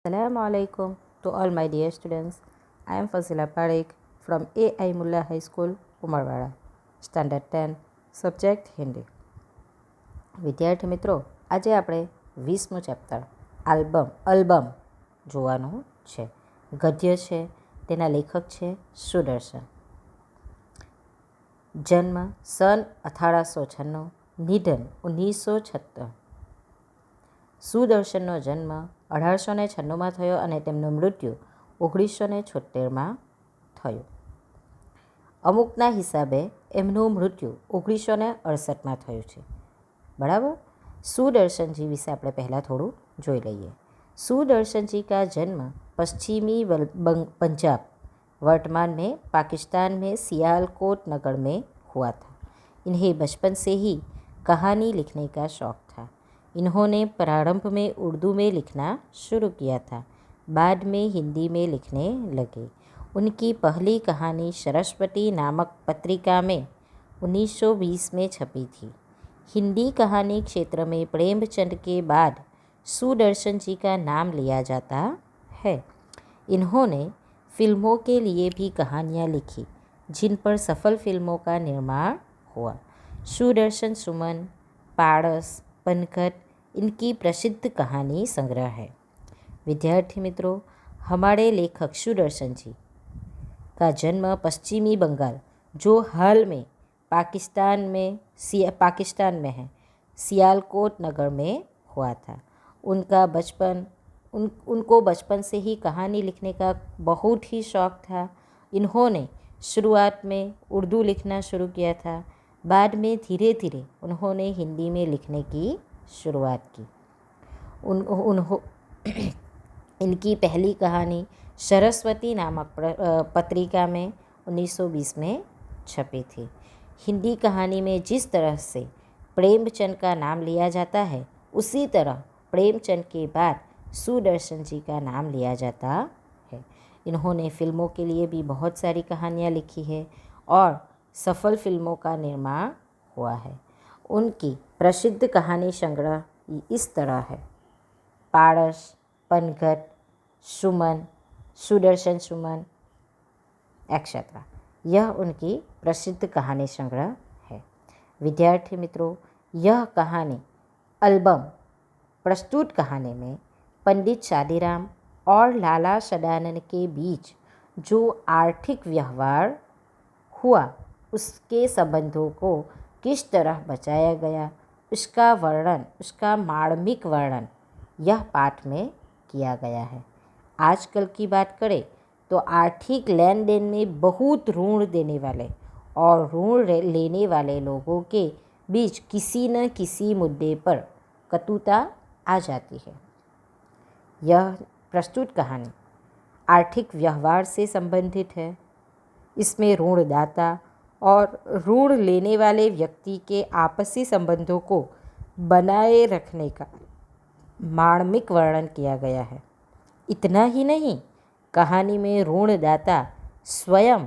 Assalamu alaikum to all my dear students. I am Fazila Parekh from AI Mullah High School, Umarwada, Standard 10, Subject Hindi. વિદ્યાર્થી મિત્રો, આજે આપણે 20મું chapter અલ્બમ જોવાનું છે. ગદ્ય છે, તેના લેખક છે સુદર્શન. જન્મ સન 1896, નિધન 1976. સુદર્શનનો જન્મ 1896માં થયો અને તેમનું મૃત્યુ 1976માં થયું. અમુકના હિસાબે એમનું મૃત્યુ 1968માં થયું છે. બરાબર. સુદર્શનજી વિશે આપણે પહેલાં થોડું જોઈ લઈએ. सुदर्शन का जन्म पश्चिमी पंजाब वर्तमान में पाकिस्तान में सियालकोट नगर में हुआ था. इन्हें बचपन से ही कहानी लिखने का शौक़ था. इन्होंने प्रारंभ में उर्दू में लिखना शुरू किया था, बाद में हिंदी में लिखने लगे. उनकी पहली कहानी सरस्वती नामक पत्रिका में 1920 में छपी थी. हिंदी कहानी क्षेत्र में प्रेमचंद के बाद सुदर्शन जी का नाम लिया जाता है. इन्होंने फिल्मों के लिए भी कहानियाँ लिखी, जिन पर सफल फिल्मों का निर्माण हुआ. सुदर्शन सुमन, पारस, पनघट इनकी प्रसिद्ध कहानी संग्रह है. विद्यार्थी मित्रों, हमारे लेखक सुदर्शन जी का जन्म पश्चिमी बंगाल, जो हाल में पाकिस्तान में है, सियालकोट नगर में हुआ था. उनको बचपन से ही कहानी लिखने का बहुत ही शौक़ था. इन्होंने शुरुआत में उर्दू लिखना शुरू किया था, बाद में धीरे धीरे उन्होंने हिंदी में लिखने की शुरुआत की. इनकी पहली कहानी सरस्वती नामक पत्रिका में 1920 में छपी थी. हिंदी कहानी में जिस तरह से प्रेमचंद का नाम लिया जाता है, उसी तरह प्रेमचंद के बाद सुदर्शन जी का नाम लिया जाता है. इन्होंने फिल्मों के लिए भी बहुत सारी कहानियाँ लिखी है और सफल फिल्मों का निर्माण हुआ है. उनकी प्रसिद्ध कहानी संग्रह इस तरह है: पारस, पनघट, सुमन, सुदर्शन सुमन एक्सेट्रा. यह उनकी प्रसिद्ध कहानी संग्रह है. विद्यार्थी मित्रों, यह कहानी एल्बम प्रस्तुत कहानी में पंडित शादीराम और लाला सदानंद के बीच जो आर्थिक व्यवहार हुआ, उसके संबंधों को किस तरह बचाया गया, उसका मार्मिक वर्णन यह पाठ में किया गया है. आजकल की बात करें तो आर्थिक लेन देन में बहुत ऋण देने वाले और ऋण लेने वाले लोगों के बीच किसी न किसी मुद्दे पर कटुता आ जाती है. यह प्रस्तुत कहानी आर्थिक व्यवहार से संबंधित है. इसमें ऋणदाता और ऋण लेने वाले व्यक्ति के आपसी संबंधों को बनाए रखने का मार्मिक वर्णन किया गया है. इतना ही नहीं, कहानी में ऋणदाता स्वयं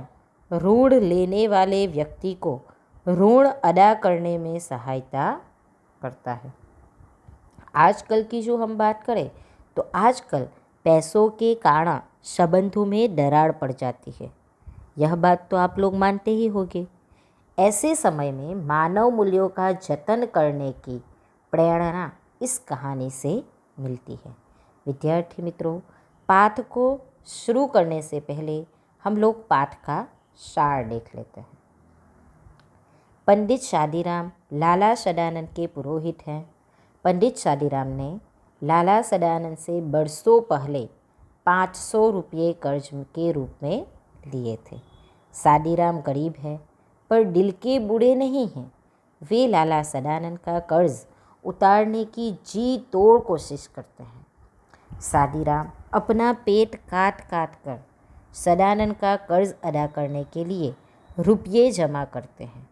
ऋण लेने वाले व्यक्ति को ऋण अदा करने में सहायता करता है. आजकल की जो हम बात करें तो आजकल पैसों के कारण संबंधों में दरार पड़ जाती है. यह बात तो आप लोग मानते ही होंगे. ऐसे समय में मानव मूल्यों का जतन करने की प्रेरणा इस कहानी से मिलती है. विद्यार्थी मित्रों, पाठ को शुरू करने से पहले हम लोग पाठ का सार देख लेते हैं. पंडित शादीराम लाला सदानंद के पुरोहित हैं. पंडित शादीराम ने लाला सदानंद से बरसों पहले 500 रुपये कर्ज के रूप में लिए थे. शादीराम गरीब है पर दिल के बुरे नहीं हैं. वे लाला सदानंद का कर्ज उतारने की जी तोड़ कोशिश करते हैं. शादीराम अपना पेट काट काट कर सदानंद का कर्ज अदा करने के लिए रुपये जमा करते हैं,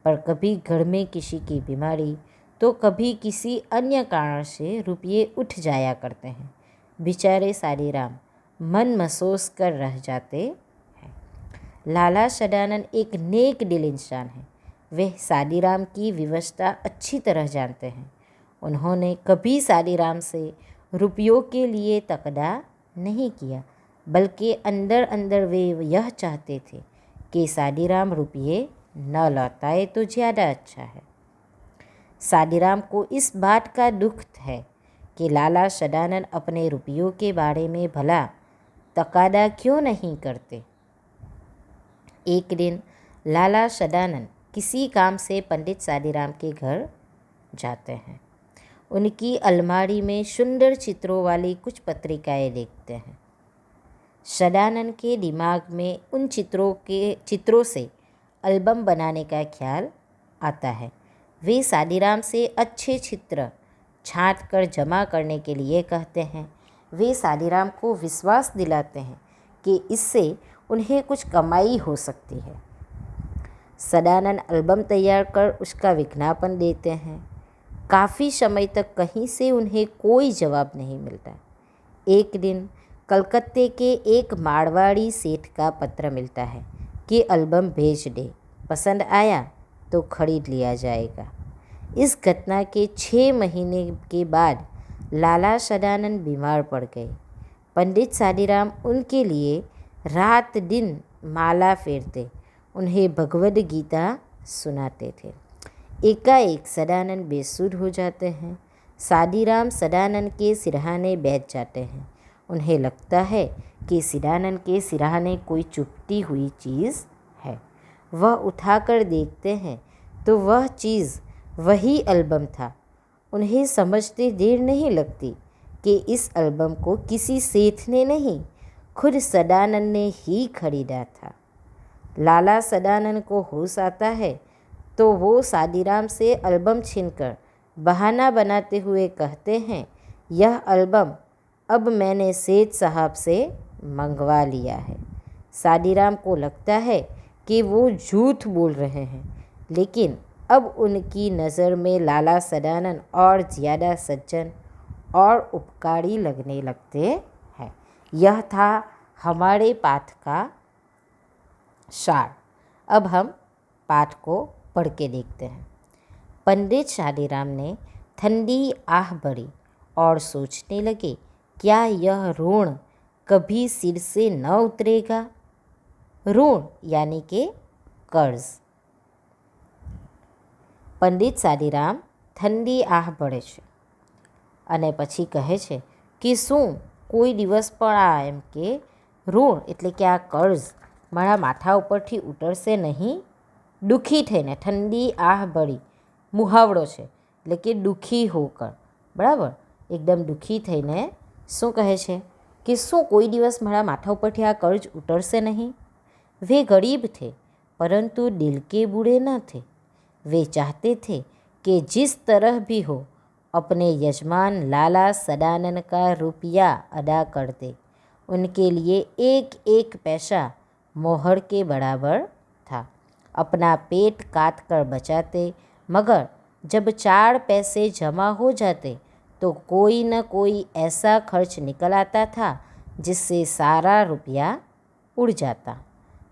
पर कभी घर में किसी की बीमारी तो कभी किसी अन्य कारण से रुपये उठ जाया करते हैं. बेचारे शादीराम मन महसूस कर रह जाते हैं. लाला सदानंद एक नेक दिल इंसान है. वे शादीराम की व्यवस्था अच्छी तरह जानते हैं. उन्होंने कभी शादीराम से रुपयों के लिए तकदा नहीं किया, बल्कि अंदर अंदर वे यह चाहते थे कि सादीराम रुपये न लौटाए तो ज़्यादा अच्छा है। सादीराम को इस बात का दुख है कि लाला सदानंद अपने रुपयों के बारे में भला तकादा क्यों नहीं करते। एक दिन लाला सदानंद किसी काम से पंडित सादीराम के घर जाते हैं। उनकी अलमारी में सुंदर चित्रों वाली कुछ पत्रिकाएं देखते हैं। सदानंद के दिमाग में उन चित्रों से एल्बम बनाने का ख्याल आता है। वे सादीराम से अच्छे चित्र छांट कर जमा करने के लिए कहते हैं। वे सादीराम को विश्वास दिलाते हैं कि इससे उन्हें कुछ कमाई हो सकती है। सदानंद एल्बम तैयार कर उसका विज्ञापन देते हैं। काफ़ी समय तक कहीं से उन्हें कोई जवाब नहीं मिलता। एक दिन कलकत्ते के एक मारवाड़ी सेठ का पत्र मिलता है कि एल्बम भेज दे, पसंद आया तो खरीद लिया जाएगा। इस घटना के 6 महीने के बाद लाला सदानंद बीमार पड़ गए। पंडित सादीराम उनके लिए रात दिन माला फेरते, उन्हें भगवद गीता सुनाते थे। एकाएक सदानंद बेसुध हो जाते हैं। सादीराम सदानंद के सिरहाने बैठ जाते हैं। उन्हें लगता है कि सदानंद के सिरहाने कोई चुभती हुई चीज़ है। वह उठाकर देखते हैं तो वह चीज़ वही एल्बम था। उन्हें समझते देर नहीं लगती कि इस एल्बम को किसी सेठ ने नहीं, खुद सदानंद ने ही खरीदा था। लाला सदानंद को होश आता है तो वो सादीराम से एल्बम छीनकर बहाना बनाते हुए कहते हैं, यह एल्बम अब मैंने सेठ साहब से मंगवा लिया है। सादीराम को लगता है कि वो झूठ बोल रहे हैं, लेकिन अब उनकी नज़र में लाला सदानंद और ज़्यादा सज्जन और उपकारी लगने लगते हैं। यह था हमारे पाठ का सार। अब हम पाठ को पढ़ के देखते हैं। पंडित सादीराम ने ठंडी आह भरी और सोचने लगे, क्या यह ऋण कभी सिर से न उतरेगा। ऋण यानी कि कर्ज। पंडित सादीराम ठंडी आह ભરે છે અને પછી કહે છે કે શું કોઈ દિવસ પણ આ એમ કે ઋણ એટલે કે આ કર્જ મારા માથા ઉપરથી ઉતરશે નહીં। દુઃખી થઈને ઠંડી આહ ભરી મુહાવરો છે એટલે કે દુઃખી હોકર, બરાબર, એકદમ દુઃખી થઈને શું કહે છે કે શું કોઈ દિવસ મારા માથા ઉપરથી આ કર્જ ઉતરશે નહીં। वे गरीब थे परंतु दिल के बूढ़े न थे। वे चाहते थे कि जिस तरह भी हो अपने यजमान लाला सदानंद का रुपया अदा कर दे। उनके लिए एक एक पैसा मोहर के बराबर था। अपना पेट काट कर बचाते, मगर जब 4 पैसे जमा हो जाते तो कोई न कोई ऐसा खर्च निकल आता था जिससे सारा रुपया उड़ जाता।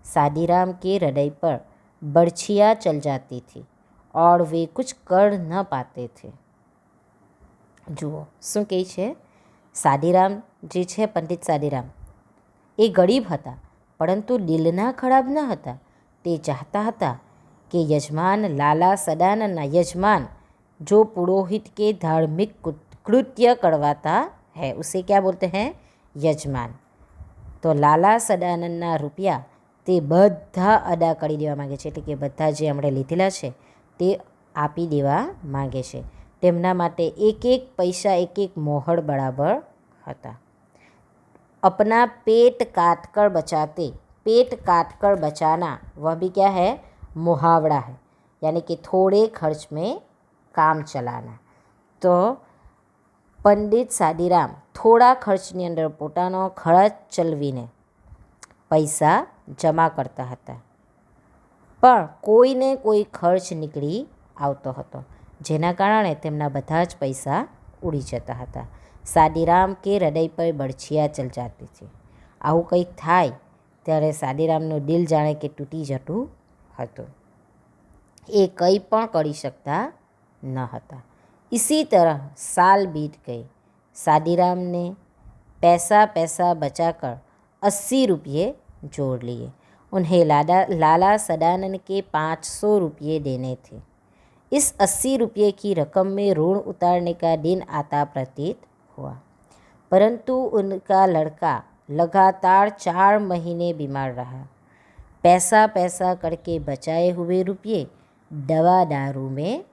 सादीराम के हृदय पर बर्छियाँ चल जाती थी और वे कुछ कर न पाते थे। જુઓ શું કહે છે, સાદીરામ જે છે પંડિત સાદીરામ એ ગરીબ હતા પરંતુ દિલના ખરાબ ન હતા। તે ચાહતા હતા કે यजमान लाला सदानंदना यजमान जो पुरोहित के धार्मिक कृत्य करवाता है उसे क्या बोलते हैं, यजमान। तो लाला सदानंदना रुपया તે બધા અદા કરી દેવા માગે છે, એટલે કે બધા જે આપણે લીધેલા છે તે આપી દેવા માગે છે। તેમના માટે એક એક પૈસા એક એક મોહર બરાબર હતા। अपना पेट काट कर बचाते, पेट काट कर बचाना वह भी क्या है, मुहावरा है, यानी कि थोड़े खर्च में काम चलाना। तो पंडित सादीराम थोड़ा खर्चनी अंदर પોતાનો ખર્ચ ચલાવીને પૈસા જમા કરતા હતા, પણ કોઈને કોઈ ખર્ચ નીકળી આવતો હતો, જેના કારણે તેમના બધા જ પૈસા ઉડી જતા હતા। સાદીરામ કે હૃદય પર બળછિયા ચલ જાતી હતી। આવું કંઈક થાય ત્યારે સાદીરામનું દિલ જાણે કે તૂટી જતું હતું। એ કંઈ પણ કરી શકતા ન હતા। इसी तरह साल बीत गए। सादीराम ने पैसा पैसा बचाकर 80 रुपये जोड़ लिए। उन्हें लाला सदानंद के 500 रुपये देने थे। इस 80 रुपये की रकम में ऋण उतारने का दिन आता प्रतीत हुआ, परंतु उनका लड़का लगातार 4 महीने बीमार रहा। पैसा पैसा करके बचाए हुए रुपये दवा दारू में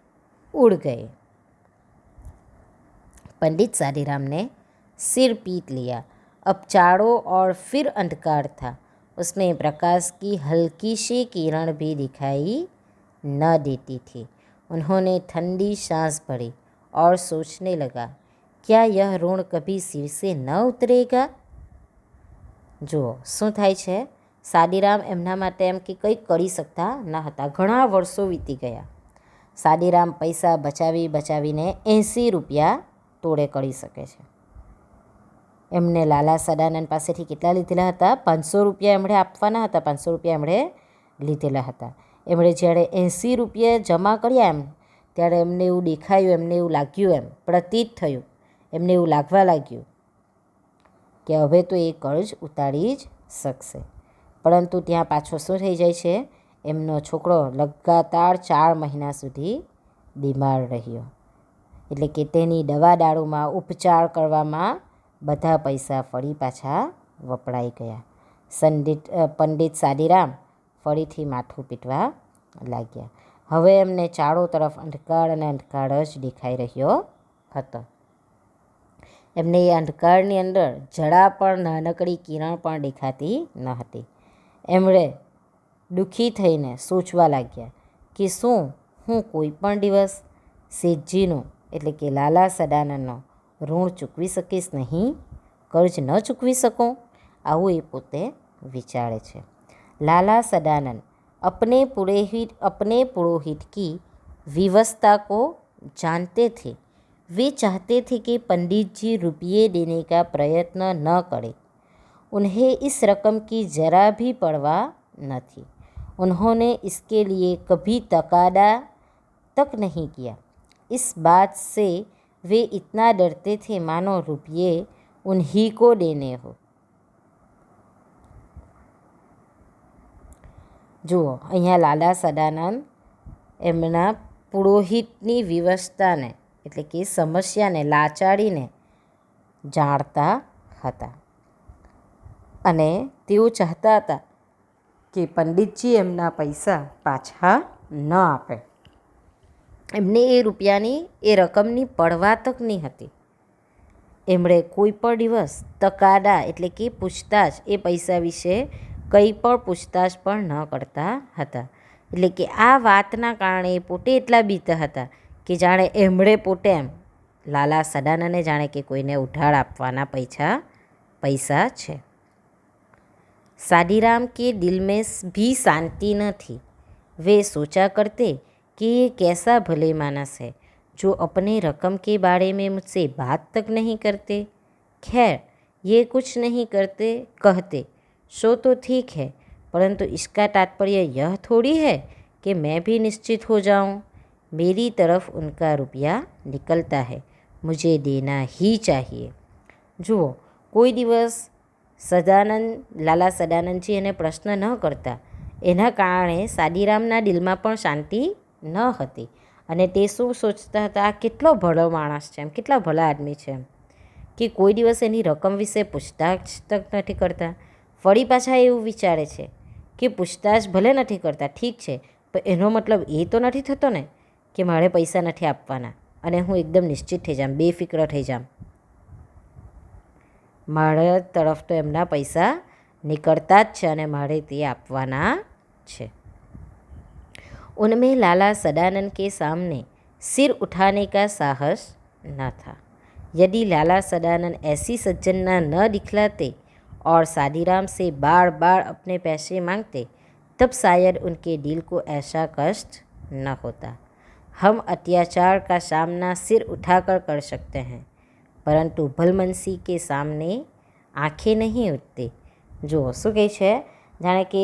उड़ गए। पंडित सादीराम ने सिर पीट लिया। अब चारों ओर फिर अंधकार था। उसमें प्रकाश की हल्की सी किरण भी दिखाई न देती थी। उन्होंने ठंडी सांस भरी और सोचने लगा, क्या यह ऋण कभी सिर से न उतरेगा? જુઓ શું થાય છે, સાદીરામ એમના માટે એમ કે કંઈ કરી શકતા ન હતા. ઘણા વર્ષો વીતી ગયા. સાદીરામ પૈસા બચાવી બચાવીને 80 રૂપિયા તોડે કરી શકે છે. એમને લાલા સદાનંદ પાસેથી કેટલા લીધેલા હતા? 500 રૂપિયા એમણે આપવાના હતા. 500 રૂપિયા એમણે લીધેલા હતા. એમણે જ્યારે 80 રૂપિયા જમા કર્યા ત્યારે એમને એવું દેખાયું, એમને એવું લાગ્યું, એમ પ્રતીત થયું, એમને એવું લાગવા લાગ્યું કે હવે તો એ કર્જ ઉતારી જ શકશે. પરંતુ ત્યાં પાછો શું થઈ જાય છે? એમનો છોકરો લગાતાર 4 મહિના સુધી બીમાર રહ્યો. એટલે કે તેની દવા દારૂમાં ઉપચાર કરવામાં બધા પૈસા ફરી પાછા વપરાઈ ગયા. પંડિત સાદીરામ ફરીથી માથું પીટવા લાગ્યા. હવે એમને ચારો તરફ અંધકાર અને અંધકાર જ દેખાઈ રહ્યો હતો. એમને એ અંધકારની અંદર જરા પણ નાનકડી કિરણ પણ દેખાતી ન હતી. એમણે દુઃખી થઈને સોચવા લાગ્યા કે શું હું કોઈ પણ દિવસ શેઠજીનું એટલે કે લાલા સદાનંદનો ઋણ ચૂકવી શકીશ નહીં? કર્જ ન ચૂકવી શકું? આવું એ પોતે વિચારે છે. लाला सदानंद अपने पुरोहित की विवशता को जानते थे। वे चाहते थे कि पंडित जी रुपये देने का प्रयत्न न करें। उन्हें इस रकम की जरा भी परवाह न थी। उन्होंने इसके लिए कभी तकादा तक नहीं किया। इस बात से वे इतना डरते थे मानो रुपये उन्हीं को देने हो। જુઓ અહીંયા લાલા સદાનંદ એમના પુરોહિતની વિવશતાને એટલે કે સમસ્યાને, લાચારીને જાણતા હતા અને તેઓ ચાહતા હતા કે પંડિતજી એમના પૈસા પાછા ન આપે. એમને એ રૂપિયાની, એ રકમની પડવા તક નહીં હતી. એમણે કોઈ પણ દિવસ તકાદા એટલે કે પૂછતાછ એ પૈસા વિશે કંઈ પણ પૂછતાછ પણ ન કરતા હતા. એટલે કે આ વાતના કારણે પોતે એટલા બીતા હતા કે જાણે એમણે પોતે એમ લાલા સદાનંદને જાણે કે કોઈને ઉધાર આપવાના પૈસા છે. सादीराम के दिल में भी शांति न थी। वे सोचा करते कि ये कैसा भले मानस है जो अपने रकम के बारे में मुझसे बात तक नहीं करते। खैर ये कुछ नहीं कहते सो तो ठीक है, परंतु इसका तात्पर्य यह थोड़ी है कि मैं भी निश्चित हो जाऊं। मेरी तरफ उनका रुपया निकलता है, मुझे देना ही चाहिए. જુઓ કોઈ દિવસ લાલા સદાનંદજી એને પ્રશ્ન ન કરતા. એના કારણે સાદીરામના દિલમાં પણ શાંતિ ન હતી અને તે શું સોચતા હતા, આ કેટલો ભલો માણસ છે, એમ કેટલા ભલા આદમી છે એમ કે કોઈ દિવસ એની રકમ વિશે પૂછતાછ તક નથી કરતા. ફરી પાછા એવું વિચારે છે કે પૂછતાછ ભલે નથી કરતા, ઠીક છે, પણ એનો મતલબ એ તો નથી થતો ને કે મારે પૈસા નથી આપવાના અને હું એકદમ નિશ્ચિત થઈ જામ, બેફિક્ર થઈ જામ. મારા તરફ તો એમના પૈસા નીકળતા જ છે અને મારે તે આપવાના છે. उनमें लाला सदानंद के सामने सिर उठाने का साहस न था. यदि लाला सदानंद ऐसी सज्जनता न दिखलाते और सादीराम से बार बार अपने पैसे मांगते तब शायद उनके दिल को ऐसा कष्ट न होता. हम अत्याचार का सामना सिर उठाकर कर सकते हैं, પરંતુ ભલમનસી કે સામને આંખે નહીં ઉઠતી. જુઓ શું કહે છે, જાણે કે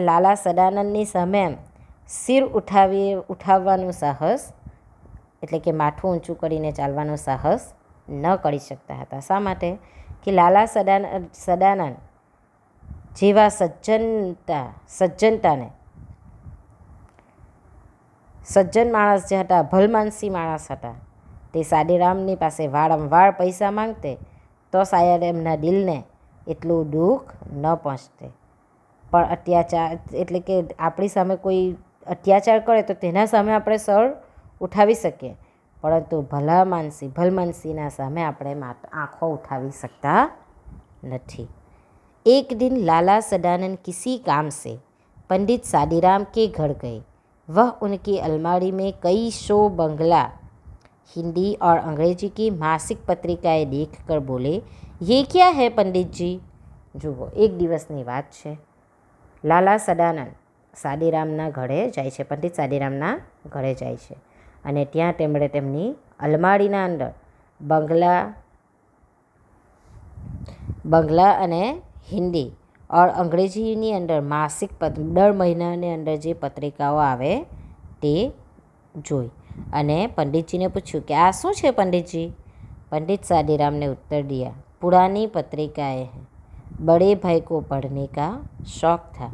લાલા સદાનંદની સામે એમ સિર ઉઠાવવાનું સાહસ એટલે કે માથું ઊંચું કરીને ચાલવાનું સાહસ ન કરી શકતા હતા. શા માટે? કે લાલા સદાનંદ જેવા સજ્જન માણસ જે હતા, ભલમાનસી માણસ હતા, તે સાદીરામની પાસે વારંવાર પૈસા માંગતે તો શાયદ એમના દિલને એટલું દુઃખ ન પહોંચતે. પણ અત્યાચાર એટલે કે આપણી સામે કોઈ અત્યાચાર કરે તો તેના સામે આપણે સર ઉઠાવી શકીએ, પરંતુ ભલમાનસીના સામે આપણે આંખો ઉઠાવી શકતા નથી. एक दिन लाला सदानंद किसी काम से पंडित सादीराम के घर गए. वह उनकी अलमारी में कई शो बंगला हिंदी और अंग्रेजी की मासिक पत्रिकाएं देखकर बोले, ये क्या है पंडित जी? જુઓ, એક દિવસની વાત છે. લાલા સદાનંદ સાદીરામના ઘરે જાય છે, પંડિત સાદીરામના ઘરે જાય છે, અને ત્યાં તેમણે તેમની અલમારીના અંદર બંગલા અને હિન્દી ઓર અંગ્રેજીની અંદર માસિક દર મહિનાની અંદર જે પત્રિકાઓ આવે તે જોઈ અને પંડિતજીને પૂછ્યું કે આ શું છે પંડિતજી? पंडित सादीराम ने उत्तर दिया, पुरानी पत्रिकाएं हैं, बड़े भाई को पढ़ने का शौक था,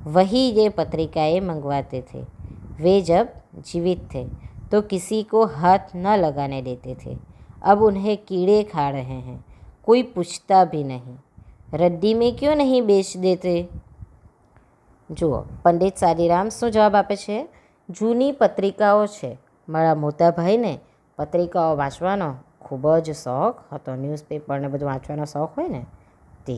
वही ये पत्रिकाएं मंगवाते थे. वे जब जीवित थे तो किसी को हाथ न लगाने देते थे. अब उन्हें कीड़े खा रहे हैं, कोई पूछता भी नहीं. रद्दी में क्यों नहीं बेच देते? જુઓ, પંડિત સાદીરામ શું જવાબ આપે છે? જૂની પત્રિકાઓ છે. મારા મોટા ભાઈને પત્રિકાઓ વાંચવાનો ખૂબ જ શોખ હતો. ન્યૂઝપેપરને બધું વાંચવાનો શોખ હોય ને તે,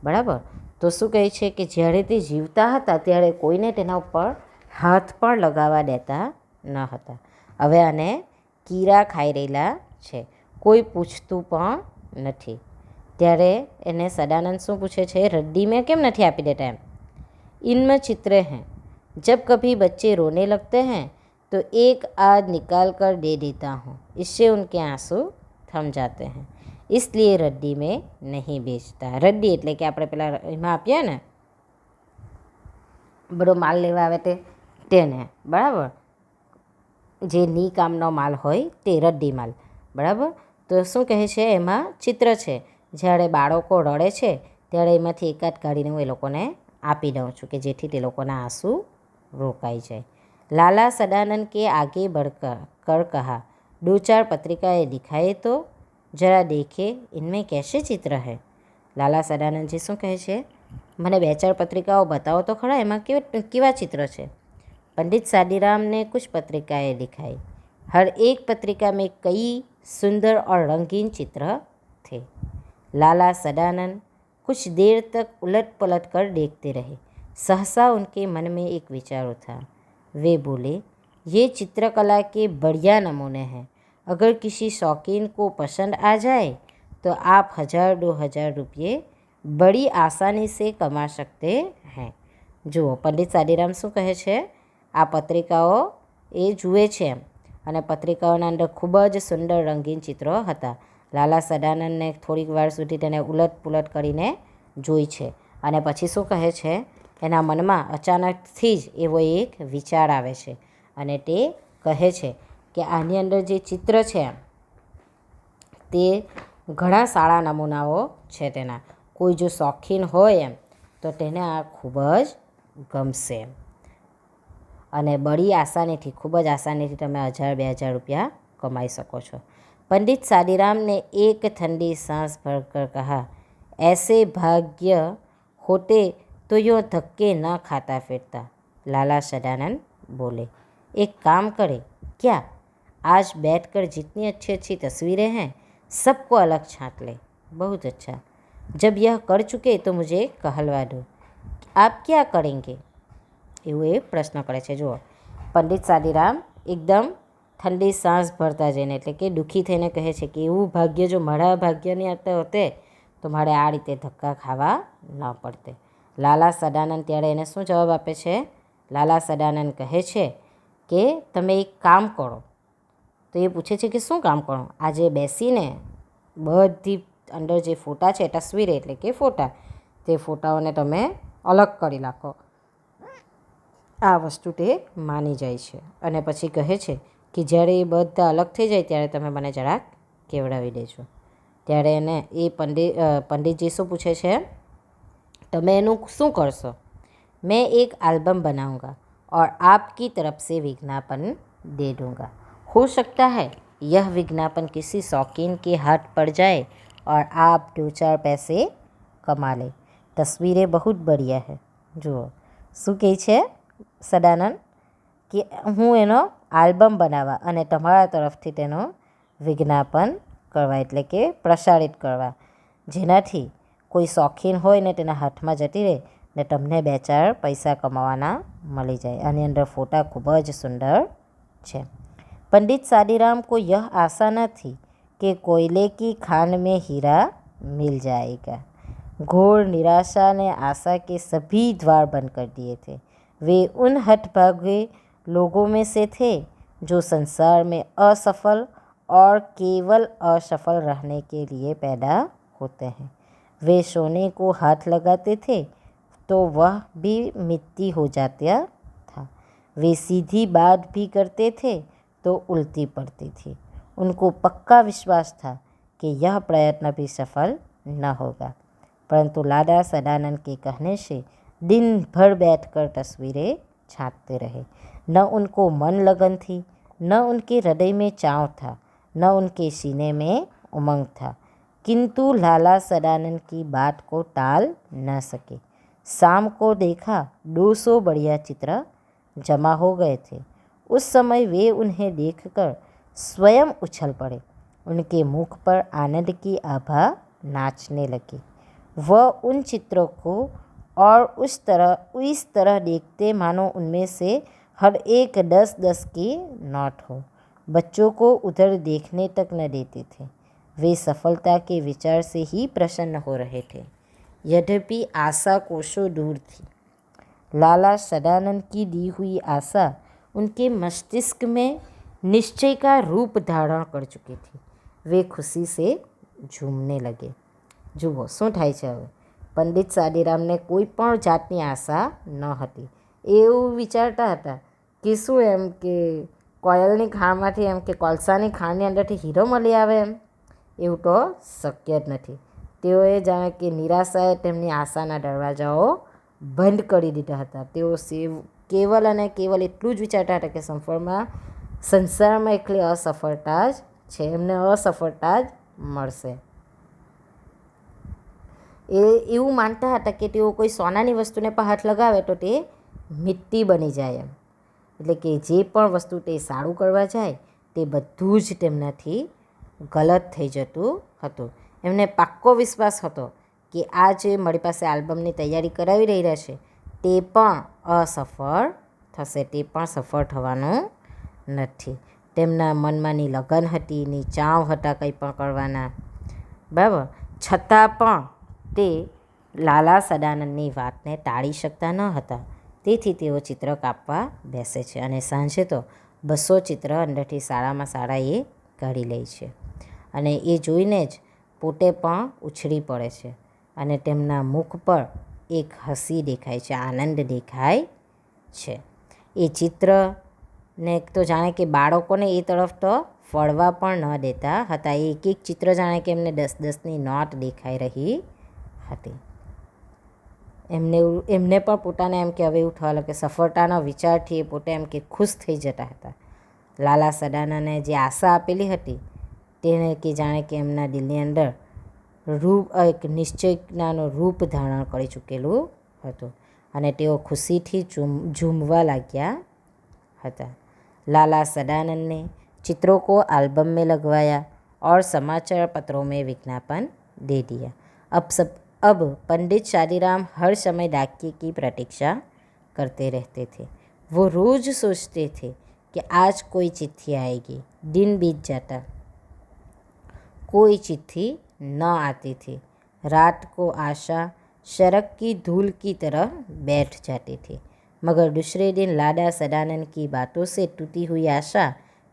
બરાબર. તો શું કહે છે કે જ્યારે તે જીવતા હતા ત્યારે કોઈને તેના ઉપર હાથ પણ લગાવવા દેતા ન હતા. હવે આને કીડા ખાઈ રહેલા છે, કોઈ પૂછતું પણ નથી. ત્યારે એને સદાનંદ શું પૂછે છે? રद्दी में કેમ નથી આપી દેતા એમ. इनमें चित्र हैं, जब कभी बच्चे रोने लगते हैं तो एक आध निकाल कर दे देता हूँ, इससे उनके आंसू थम जाते हैं, इसलिए रद्दी में नहीं बेचता. रद्दी એટલે કે આપણે પેલા એમાં આપીએ ને બધો માલ લેવા આવે તેને, બરાબર, જે ની કામનો માલ હોય તે રદ્દી માલ, બરાબર. તો શું કહે છે? એમાં ચિત્ર છે. જ્યારે બાળકો રડે છે ત્યારે એમાંથી એકાદ કાઢીને હું એ લોકોને આપી દઉં છું કે જેથી તે લોકોના આંસુ રોકાઈ જાય. लाला सदानंद के आगे बढ़कर कहा, दो चार पत्रिकाएं दिखाए तो जरा देखे इनमें कैसे चित्र है. लाला सदानंदजी શું કહે છે? મને બે ચાર પત્રિકાઓ બતાવો તો ખરા, એમાં કેવા ચિત્ર છે. पंडित सादीराम ने कुछ पत्रिकाएं दिखाई. हर एक पत्रिका में कई सुंदर और रंगीन चित्र थे. लाला सदानंद कुछ देर तक उलट पलट कर देखते रहे. सहसा उनके मन में एक विचार उठा. वे बोले, ये चित्रकला के बढ़िया नमूने हैं. अगर किसी शौकीन को पसंद आ जाए तो आप 1000-2000 रुपये बड़ी आसानी से कमा सकते हैं. જુઓ, પંડિત સાદીરામ શું કહે છે? આ પત્રિકાઓ એ જુએ છે એમ, અને પત્રિકાઓના અંદર ખૂબ જ સુંદર રંગીન ચિત્રો હતા. લાલા સદાનંદને થોડીક વાર સુધી તેને ઉલટ પુલટ કરીને જોઈ છે, અને પછી શું કહે છે? એના મનમાં અચાનકથી જ એવો એક વિચાર આવે છે, અને તે કહે છે કે આની અંદર જે ચિત્ર છે તે ઘણા સારા નમૂનાઓ છે તેના. કોઈ જો શોખીન હોય એમ તો તેને આ ખૂબ જ ગમશે એમ, અને બડી આસાનીથી, ખૂબ જ આસાનીથી તમે 1000-2000 रुपया कमाई सको છો. पंडित सादीराम ने एक ठंडी सांस भरकर कहा, ऐसे भाग्य होते तो यूँ धक्के न खाता फिरता. लाला सदानंद बोले, एक काम करें क्या, आज बैठकर जितनी अच्छी अच्छी तस्वीरें हैं सबको अलग छांट ले. बहुत अच्छा. जब यह कर चुके तो मुझे कहलवा दो. आप क्या करेंगे? એવું એ પ્રશ્ન કરે છે. જુઓ, પંડિત સાદીરામ એકદમ ઠંડી સાંસ ભરતા જઈને, એટલે કે દુઃખી થઈને કહે છે કે એવું ભાગ્ય જો મારા ભાગ્યની અંદર હોતે તો મારે આ રીતે ધક્કા ખાવા ન પડતે. લાલા સદાનંદ ત્યારે એને શું જવાબ આપે છે? લાલા સદાનંદ કહે છે કે તમે એક કામ કરો. તો એ પૂછે છે કે શું કામ કરો? આજે બેસીને બધી અંદર જે ફોટા છે, તસવીર એટલે કે ફોટા, તે ફોટાઓને તમે અલગ કરી નાખો. આ વસ્તુ તે માની જાય છે, અને પછી કહે છે કે જ્યારે એ બધા અલગ થઈ જાય ત્યારે તમે મને જરાક કેવડાવી દેજો. ત્યારે એને એ પંડિતજી શું પૂછે છે, તમે એનું શું કરશો? मैं एक एल्बम बनाऊंगा और आपकी तरफ से विज्ञापन दे दूंगा। हो सकता है यह विज्ञापन किसी शौकीन के हाथ पड़ जाए और आप 2-4 पैसे कमा ले। तस्वीरें बहुत बढ़िया है। જુઓ શું કહે છે સદાનંદ કે હું એનો આલ્બમ બનાવવા અને તમારા તરફથી તેનો વિજ્ઞાપન કરવા એટલે કે પ્રસારિત કરવા, જેનાથી કોઈ શોખીન હોય ને તેના હાથમાં જતી રહે ને તમને 2-4 પૈસા કમાવાના મળી જાય। આની અંદર ફોટા ખૂબ જ સુંદર છે। पंडित शादीराम को यह आशा न थी कि कोयले की खान में हीरा मिल जाएगा। घोर निराशा ने आशा के सभी द्वार बंद कर दिए थे। वे उन हठभागे लोगों में से थे जो संसार में असफल और केवल असफल रहने के लिए पैदा होते हैं। वे सोने को हाथ लगाते थे तो वह भी मिट्टी हो जाता था। वे सीधी बात भी करते थे तो उल्टी पड़ती थी। उनको पक्का विश्वास था कि यह प्रयत्न भी सफल न होगा, परंतु लाडा सदानंद के कहने से दिन भर बैठकर तस्वीरें छांटते रहे। न उनको मन लगन थी, न उनके हृदय में चाव था, न उनके सीने में उमंग था, किंतु लाला सदानंद की बात को टाल न सके। शाम को देखा 200 बढ़िया चित्र जमा हो गए थे। उस समय वे उन्हें देखकर स्वयं उछल पड़े। उनके मुख पर आनंद की आभा नाचने लगी। वह उन चित्रों को और इस तरह देखते मानो उनमें से हर एक 10-10 की नोट हो। बच्चों को उधर देखने तक न देते थे। वे सफलता के विचार से ही प्रसन्न हो रहे थे। यद्यपि आशा कोसों दूर थी, लाला सदानंद की दी हुई आशा उनके मस्तिष्क में निश्चय का रूप धारण कर चुकी थी। वे खुशी से झूमने लगे। જુઓ શું થાય છે હવે, પંડિત શાદીરામને કોઈ પણ જાતની આશા ન હતી। એવું વિચારતા હતા કે શું એમ કે કોયલની ખાણમાંથી એમ કે કોલસાની ખાણની અંદરથી હીરો મળી આવે એમ, એવું તો શક્ય જ નથી। તેઓએ જાણે કે નિરાશાએ તેમની આશાના દરવાજાઓ બંધ કરી દીધા હતા। તેઓ કેવલ અને કેવલ એટલું જ વિચારતા હતા કે સંસારમાં એકલી અસફળતા જ છે, એમને અસફળતા જ મળશે। એવું માનતા હતા કે તેઓ કોઈ સોનાની વસ્તુને પર હાથ લગાવે તો તે મિટ્ટી બની જાય એમ, એટલે કે જે પણ વસ્તુ તે સારું કરવા જાય તે બધું જ તેમનાથી ગલત થઈ જતું હતું। એમને પાક્કો વિશ્વાસ હતો કે આ જે મારી પાસે આલ્બમની તૈયારી કરાવી રહ્યા છે તે પણ અસફળ થશે, તે પણ સફળ થવાનું નથી। તેમના મનમાંની લગન હતી, ની ચાવ હતા કંઈ પણ કરવાના, બરાબર, છતાં પણ તે લાલા સદાનંદની વાતને ટાળી શકતા ન હતા। તેથી તેઓ ચિત્ર કાપવા બેસે છે અને સાંજે તો 200 ચિત્ર અંદરથી સારામાં સારા એ કાઢી લે છે અને એ જોઈને જ પોતે પણ ઉછળી પડે છે અને તેમના મુખ પર એક હસી દેખાય છે, આનંદ દેખાય છે। એ ચિત્રને તો જાણે કે બાળકોને એ તરફ તો ફળવા પણ ન દેતા હતા। એક એક ચિત્ર જાણે કે એમને 10-10ની નોટ દેખાઈ રહી હતી। એમને પણ પોતાને એમ કે હવે એવું થવા લાગે, સફળતાના વિચારથી એ પોતે એમ કે ખુશ થઈ જતા હતા। લાલા સદાનંદને જે આશા આપેલી હતી તેને કે જાણે કે એમના દિલની અંદર એક નિશ્ચયતાનું રૂપ ધારણ કરી ચૂકેલું હતું અને તેઓ ખુશીથી ઝૂમવા લાગ્યા હતા। लाला सदानंद ने चित्रों को एल्बम में लगवाया और समाचार पत्रों में विज्ञापन दे दिया। अब पंडित शादीराम हर समय डाकिये की प्रतीक्षा करते रहते थे। वो रोज़ सोचते थे कि आज कोई चिट्ठी आएगी। दिन बीत जाता, कोई चिट्ठी न आती थी। रात को आशा शरक की धूल की तरह बैठ जाती थी, मगर दूसरे दिन लाडा सदानंद की बातों से टूटी हुई आशा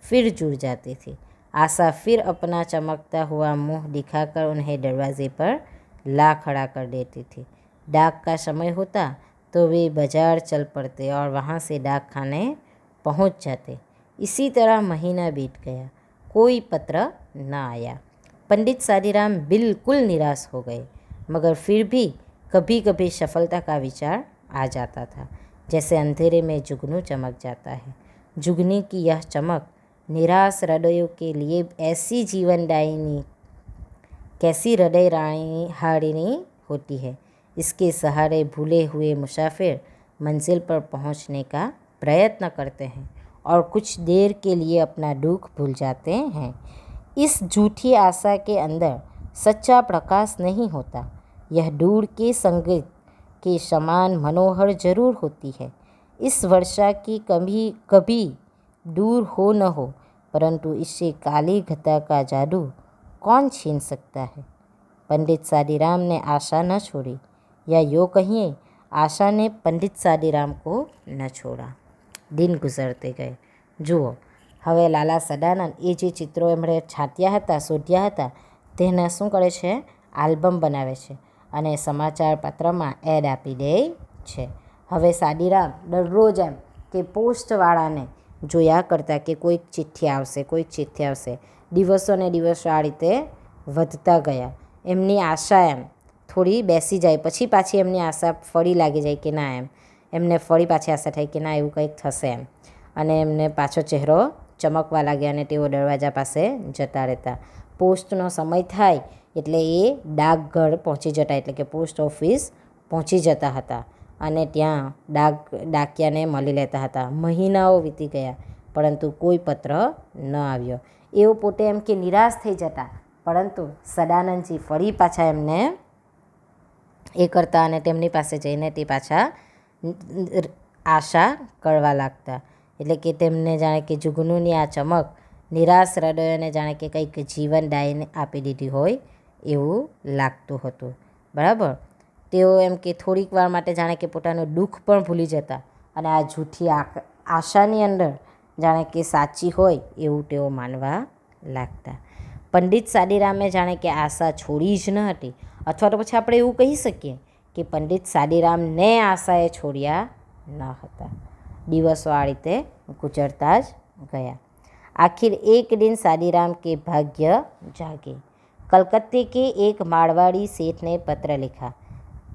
फिर जुड़ जाती थी। आशा फिर अपना चमकता हुआ मुंह दिखाकर उन्हें दरवाजे पर ला खड़ा कर देती थी। डाक का समय होता तो वे बाजार चल पड़ते और वहाँ से डाक खाने पहुँच जाते। इसी तरह महीना बीत गया, कोई पत्र न आया। पंडित सादीराम बिल्कुल निराश हो गए, मगर फिर भी कभी कभी सफलता का विचार आ जाता था। जैसे अंधेरे में जुगनू चमक जाता है। जुगनी की यह चमक निराश हृदयों के लिए ऐसी जीवनदायिनी, कैसी हृदय हारिणी होती है। इसके सहारे भूले हुए मुसाफिर मंजिल पर पहुंचने का प्रयत्न करते हैं और कुछ देर के लिए अपना दुख भूल जाते हैं। इस झूठी आशा के अंदर सच्चा प्रकाश नहीं होता। यह दूर के संगीत के समान मनोहर जरूर होती है। इस वर्षा की कभी कभी दूर हो न हो, परंतु इससे काली घटा का जादू कौन छीन सकता है। पंडित सादीराम ने आशा न छोड़ी, या यूँ कहिए आशा ने पंडित सादीराम को न छोड़ा। दिन गुजरते गए। જુઓ, હવે લાલા સદાનંદ એ જે ચિત્રો એમણે છાંટ્યા હતા, શોધ્યા હતા, તેના શું કરે છે? આલ્બમ બનાવે છે અને સમાચાર પત્રમાં એડ આપી દે છે. હવે સાદીરામ દરરોજ એમ કે પોસ્ટવાળાને જોયા કરતા કે કોઈક ચિઠ્ઠી આવશે, કોઈક ચિઠ્ઠી આવશે. દિવસો ને દિવસો આ રીતે વધતા ગયા. એમની આશા એમ થોડી બેસી જાય, પછી પાછી એમની આશા ફરી લાગી જાય કે ના, એમને ફરી પાછી આશા થાય કે ના, એવું કંઈક થશે એમ, અને એમને પાછો ચહેરો ચમકવા લાગ્યા અને તેઓ દરવાજા પાસે જતા રહેતા. પોસ્ટનો સમય થાય એટલે એ ડાકઘર પહોંચી જતા, એટલે કે પોસ્ટ ઓફિસ પહોંચી જતા હતા અને ત્યાં ડાકિયાને મળી લેતા હતા. મહિનાઓ વીતી ગયા, પરંતુ કોઈ પત્ર ન આવ્યો. એઓ પોતે એમ કે નિરાશ થઈ જતા, પરંતુ સદાનંદજી ફરી પાછા એમને એ કરતા અને તેમની પાસે જઈને તે પાછા આશા કરવા લાગતા. એટલે કે તેમને જાણે કે જુગનુની આ ચમક નિરાશ હૃદયોને જાણે કે કંઈક જીવનદાયીને આપી દીધી હોય એવું લાગતું હતું. બરાબર. તેઓ એમ કે થોડીક વાર માટે જાણે કે પોતાનું દુઃખ પણ ભૂલી જતા અને આ જૂઠી આશાની અંદર જાણે કે સાચી હોય એવું તેઓ માનવા લાગતા. પંડિત સાદીરામે જાણે કે આશા છોડી જ ન હતી, અથવા તો પછી આપણે એવું કહી શકીએ કે પંડિત સાદીરામને આશાએ છોડ્યા ન હતા. દિવસો આ રીતે ગુજરતા જ ગયા. आखिर एक दिन सादीराम के भाग्य जागे। कलकत्ते के एक मारवाड़ी सेठ ने पत्र लिखा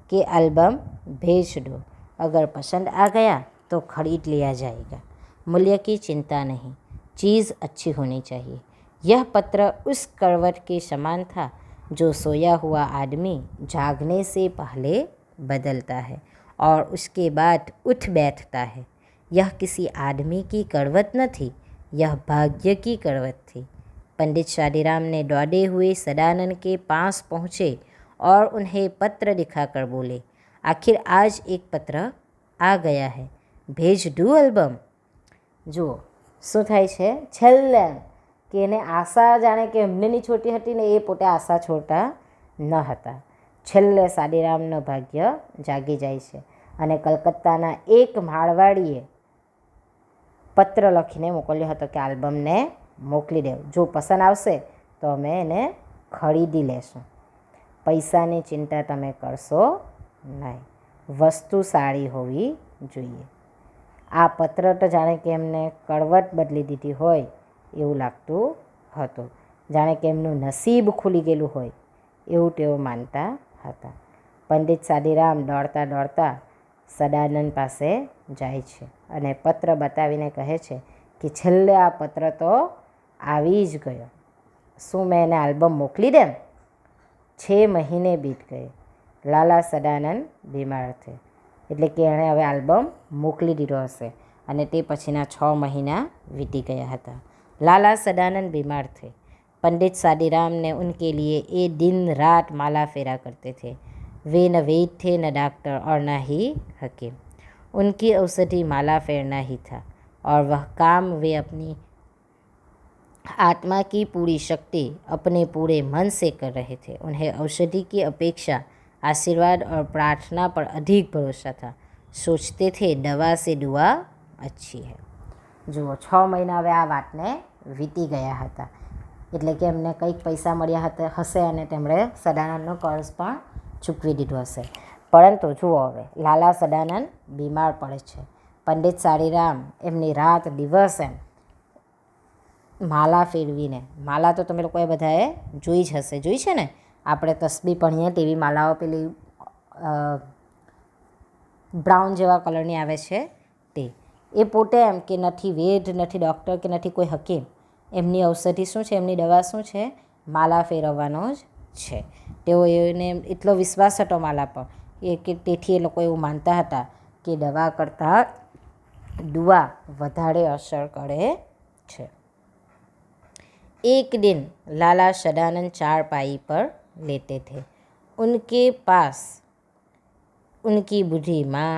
कि एल्बम भेज दो, अगर पसंद आ गया तो खरीद लिया जाएगा, मूल्य की चिंता नहीं, चीज़ अच्छी होनी चाहिए। यह पत्र उस करवट के समान था जो सोया हुआ आदमी जागने से पहले बदलता है और उसके बाद उठ बैठता है। यह किसी आदमी की करवट न थी, यह भाग्य की करवट थी। पंडित सादीराम ने दौड़े हुए सदानंद के पास पहुँचे और उन्हें पत्र दिखाकर बोले, आखिर आज एक पत्र आ गया है, भेज दूँ एल्बम। જુઓ શું થાય છે, છેલ્લે કે એને આશા જાણે કે એમને નહીં છોડતી હતી ને એ પોતે આશા છોડતા ન હતા. છેલ્લે સાદીરામનું ભાગ્ય જાગી જાય છે અને કલકત્તાના એક મારવાડીએ પત્ર લખીને મોકલ્યો હતો કે આલ્બમને મોકલી દેવ, જો પસંદ આવશે તો અમે એને ખરીદી લેશું, પૈસાની ચિંતા તમે કરશો નહીં, વસ્તુ સારી હોવી જોઈએ. આ પત્ર તો જાણે કે એમને કડવટ બદલી દીધી હોય એવું લાગતું હતું, જાણે કે એમનું નસીબ ખુલી ગયેલું હોય એવું તેઓ માનતા હતા. પંડિત સાદીરામ દોડતા દોડતા સદાનંદ પાસે જાય છે અને પત્ર બતાવીને કહે છે કે છેલ્લે આ પત્ર તો આવી જ ગયો, શું મેં એને આલ્બમ મોકલી દેમ? 6 મહિને બીત ગયે. લાલા સદાનંદ બીમાર થે, એટલે કે એણે હવે આલ્બમ મોકલી દીધો હશે અને તે પછીના 6 મહિના વીતી ગયા હતા. लाला सदानंद बीमार थे। पंडित सादीराम ने उनके लिए ये दिन रात माला फेरा करते थे। वे न वैद्य थे, न डॉक्टर और न ही हकीम। उनकी औषधि माला फेरना ही था और वह काम वे अपनी आत्मा की पूरी शक्ति अपने पूरे मन से कर रहे थे। उन्हें औषधि की अपेक्षा आशीर्वाद और प्रार्थना पर अधिक भरोसा था। सोचते थे दवा से दुआ अच्छी है। જુઓ 6 મહિના હવે આ વાતને વીતી ગયા હતા, એટલે કે એમને કંઈક પૈસા મળ્યા હશે અને તેમણે સદાનંદનો કર્જ પણ ચૂકવી દીધો હશે. પરંતુ જુઓ હવે લાલા સદાનંદ બીમાર પડે છે. પંડિત સાદીરામ એમની રાત દિવસ એમ માલા ફેરવીને, માલા તો તમે લોકોએ બધાએ જોઈ જ હશે, જોઈ છે ને, આપણે તસબી ભણીએ તેવી માલાઓ પેલી બ્રાઉન જેવા કલરની આવે છે તે. એ પોતે એમ કે નથી વેદ, નથી ડૉક્ટર કે નથી કોઈ હકીમ, એમની ઔષધિ શું છે, એમની દવા શું છે, માલા ફેરવવાનો જ છે. તેઓ એને એટલો વિશ્વાસ હતો માલા પર કે તેથી એ લોકો એવું માનતા હતા કે દવા કરતાં દુઆ વધારે અસર કરે છે. एक दिन लाला सदानंद चारपाई पर लेटे थे. उनके पास उनकी बूढ़ी माँ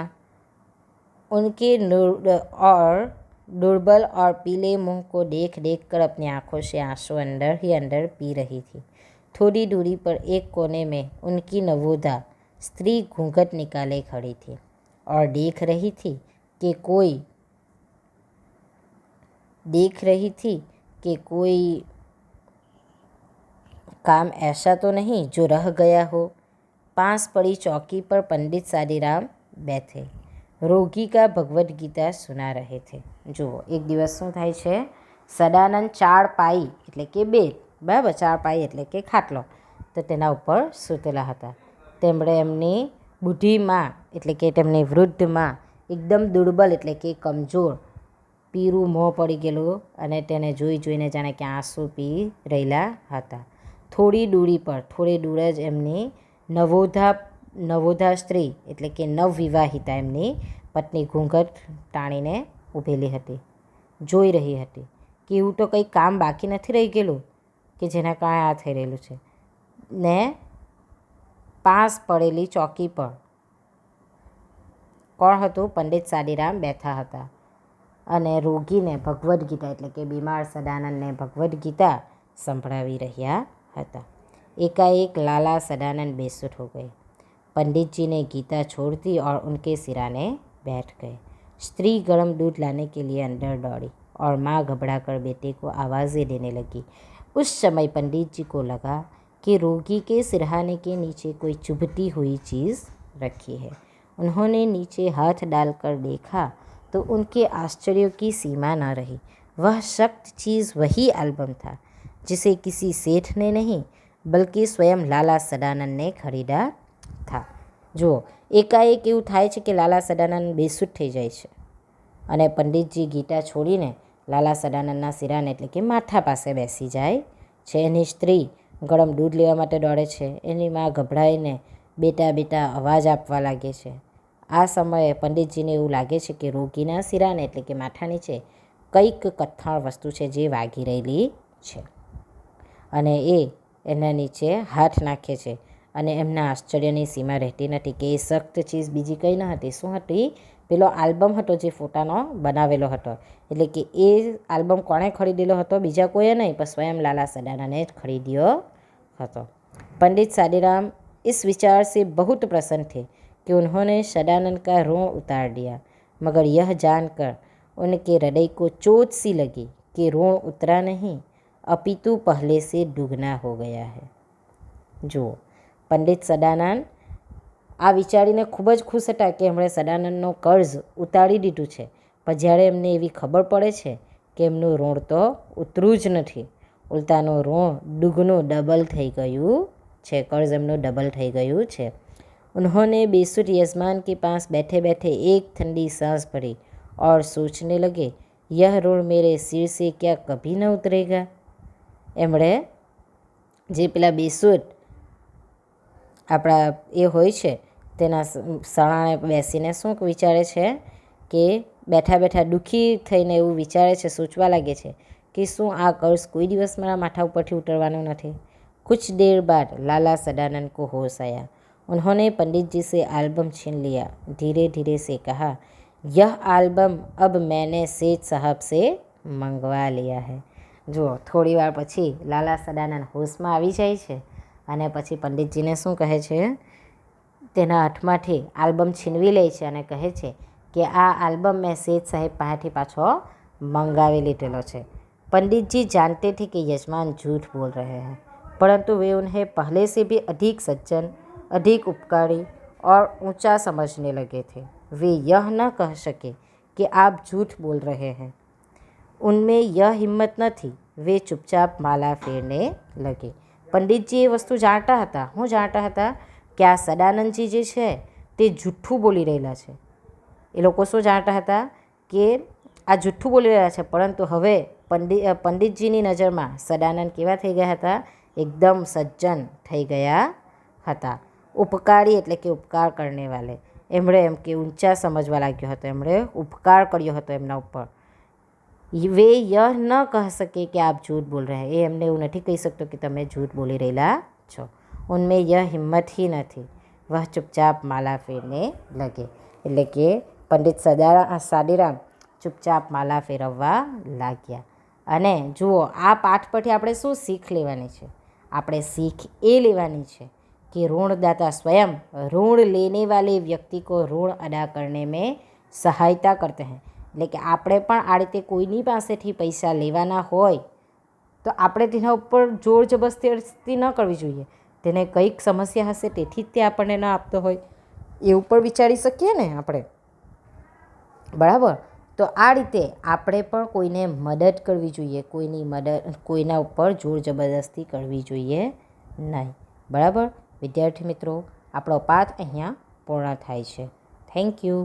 उनके दुर्बल और पीले मुंह को देख देख कर अपनी आंखों से आंसू अंदर ही अंदर पी रही थी. थोड़ी दूरी पर एक कोने में उनकी नवोधा स्त्री घूंघट निकाले खड़ी थी और देख रही थी कि कोई काम ऐसा तो नहीं जो रह गया हो. पास पड़ी चौकी पर पंडित सादीराम बैठे रोगी का भगवद गीता सुना रहे थे. જુઓ, એક દિવસ શું થાય છે, સદાનંદ ચારપાઈ એટલે કે બેડ, બરાબર, ચારપાઈ એટલે કે ખાટલો, તો તેના ઉપર સૂતેલા હતા. તેમણે એમની બુઢી માં એટલે કે તેમની વૃદ્ધ માં એકદમ દુર્બલ એટલે કે કમજોર, પીરું મોં પડી ગયેલું અને તેને જોઈને જાણે કે આંસુ પી રહેલા હતા. થોડી દૂર જ એમની નવોધા સ્ત્રી એટલે કે નવવિવાહિતા એમની પત્ની ઘૂંઘટ તાણીને ઊભેલી હતી, જોઈ રહી હતી કે એવું તો કંઈ કામ બાકી નથી રહી ગયેલું કે જેના કારણે આ થઈ રહેલું છે. ને પાસ પડેલી ચોકી પર કોણ હતું? પંડિત સાદીરામ બેઠા હતા અને રોગીને ભગવદ્ ગીતા એટલે કે બીમાર સદાનંદને ભગવદ્ ગીતા સંભળાવી રહ્યા હતા. एकाएक लाला सदानंद बेसुध हो गए. पंडित जी ने गीता छोड़ दी और उनके सिराने बैठ गए. स्त्री गर्म दूध लाने के लिए अंदर दौड़ी और माँ घबराकर बेटे को आवाज़ें देने लगी. उस समय पंडित जी को लगा कि रोगी के सिरहाने के नीचे कोई चुभती हुई चीज़ रखी है. उन्होंने नीचे हाथ डालकर देखा तो उनके आश्चर्य की सीमा न रही. वह सख्त चीज़ वही एल्बम था जिसे किसी सेठ ने नहीं બલ્કि સ્વયં લાલા સદાનંદને ખરીદા થા. જુઓ, એકાએક એવું થાય છે કે લાલા સદાનંદ બેસુધ થઈ જાય છે અને પંડિતજી ગીતા છોડીને લાલા સદાનંદના સિરાને એટલે કે માથા પાસે બેસી જાય છે. એની સ્ત્રી ગરમ દૂધ લેવા માટે દોડે છે. એની માં ગભરાઈને બેટા બેટા અવાજ આપવા લાગે છે. આ સમયે પંડિતજીને એવું લાગે છે કે રોગીના સિરાને એટલે કે માથા નીચે કંઈક કથ્થાણ વસ્તુ છે જે વાગી રહેલી છે અને એના નીચે હાથ નાખે છે અને એમના આશ્ચર્યની સીમા રહેતી નથી કે એ સખ્ત ચીજ બીજી કંઈ ન હતી. શું હતી? પેલો આલ્બમ હતો જે ફોટાનો બનાવેલો હતો. એટલે કે એ આલ્બમ કોણે ખરીદેલો હતો? બીજા કોઈએ નહીં, પણ સ્વયં લાલા સદાનંદે જ ખરીદ્યો હતો. पंडित सादीराम इस विचार से बहुत प्रसन्न थे कि उन्होंने सदानंद का ऋण उतार दिया, मगर यह जानकर उनके हृदय को चोट सी लगी कि ऋण उतरा नहीं अपितु पहले से दुगना हो गया है. જુઓ, પંડિત સદાનંદ આ વિચારીને ખૂબ જ ખુશ હતા કે એમણે સદાનંદનો કર્જ ઉતારી દીધું છે, પણ જ્યારે એમને એવી ખબર પડે છે કે એમનું ઋણ તો ઉતરું જ નથી, ઉલટાનું ઋણ દુગનું ડબલ થઈ ગયું છે, કર્જ એમનું ડબલ થઈ ગયું છે. उन्होंने बेसुध यजमान के पास बैठे बैठे एक ठंडी सांस भरी और सोचने लगे, यह ऋण मेरे सिर से क्या कभी न उतरेगा. એમણે જે પેલા બેસુદ આપણા એ હોય છે તેના સણાણે બેસીને શું વિચારે છે કે બેઠા બેઠા દુઃખી થઈને એવું વિચારે છે, સોચવા લાગે છે કે શું આ કર્જ કોઈ દિવસ મારા માથા ઉપરથી ઉતરવાનું નથી. कुछ देर बाद लाला सदानंद को होश आया. उन्होंने पंडित जी से एल्बम छीन लिया. धीरे धीरे से कहा, यह एल्बम अब मैंने सेठ साहब से मंगवा लिया है. જુઓ, થોડી વાર પછી લાલા સદાનંદ હોશમાં આવી જાય છે અને પછી પંડિતજીને શું કહે છે, તેના હાથમાંથી આલ્બમ છીનવી લે છે અને કહે છે કે આ આલ્બમ મેં શેઠ સાહેબ પાસેથી પાછો મંગાવી લીધેલો છે. पंडित जी जानते थे कि यजमान झूठ बोल रहे हैं, परंतु वे उन्हें पहले से भी अधिक सज्जन, अधिक उपकारी और ऊंचा समझने लगे थे. वे यह न कह सके कि आप झूठ बोल रहे हैं. उनमें यह हिम्मत न थी. वे चुपचाप माला फेरने लगे। પંડિતજી એ વસ્તુ જાણતા હતા. શું જાણતા હતા? કે આ સદાનંદજી જે છે તે જૂઠ્ઠું બોલી રહેલા છે. એ લોકો શું જાણતા હતા? કે આ જૂઠ્ઠું બોલી રહ્યા છે. પરંતુ હવે પંડિતજીની નજરમાં સદાનંદ કેવા થઈ ગયા હતા? એકદમ સજ્જન થઈ ગયા હતા. ઉપકારી એટલે કે ઉપકાર કરને વાલે. એમણે એમ કે ઊંચા સમજવા લાગ્યો હતો. એમણે ઉપકાર કર્યો હતો એમના ઉપર. वे यह न कह सके कि आप झूठ बोल रहे हैं. એ એમને એવું નથી કહી શકતો કે તમે झूठ બોલી રહેલા છો. उनमें यह हिम्मत ही न थी. वह चुपचाप माला फेरने लगे. એટલે કે પંડિત સાદીરામ ચૂપચાપ માલા ફેરવવા લાગ્યા. અને જુઓ, આ પાઠ પરથી આપણે શું શીખ લેવાની છે? આપણે શીખ એ લેવાની છે कि ऋणदाता स्वयं ऋण लेने वाले व्यक्ति को ऋण अदा करने में सहायता करते हैं. એટલે કે આપણે પણ આ રીતે કોઈની પાસેથી પૈસા લેવાના હોય તો આપણે તેના ઉપર જોર જબરદસ્તી ન કરવી જોઈએ. તેને કંઈક સમસ્યા હશે તેથી જ તે આપણને ન આપતો હોય એવું પણ વિચારી શકીએ ને આપણે, બરાબર? તો આ રીતે આપણે પણ કોઈને મદદ કરવી જોઈએ. કોઈના ઉપર જોર જબરદસ્તી કરવી જોઈએ નહીં, બરાબર? વિદ્યાર્થી મિત્રો, આપણો પાઠ અહીંયા પૂર્ણ થાય છે. Thank you.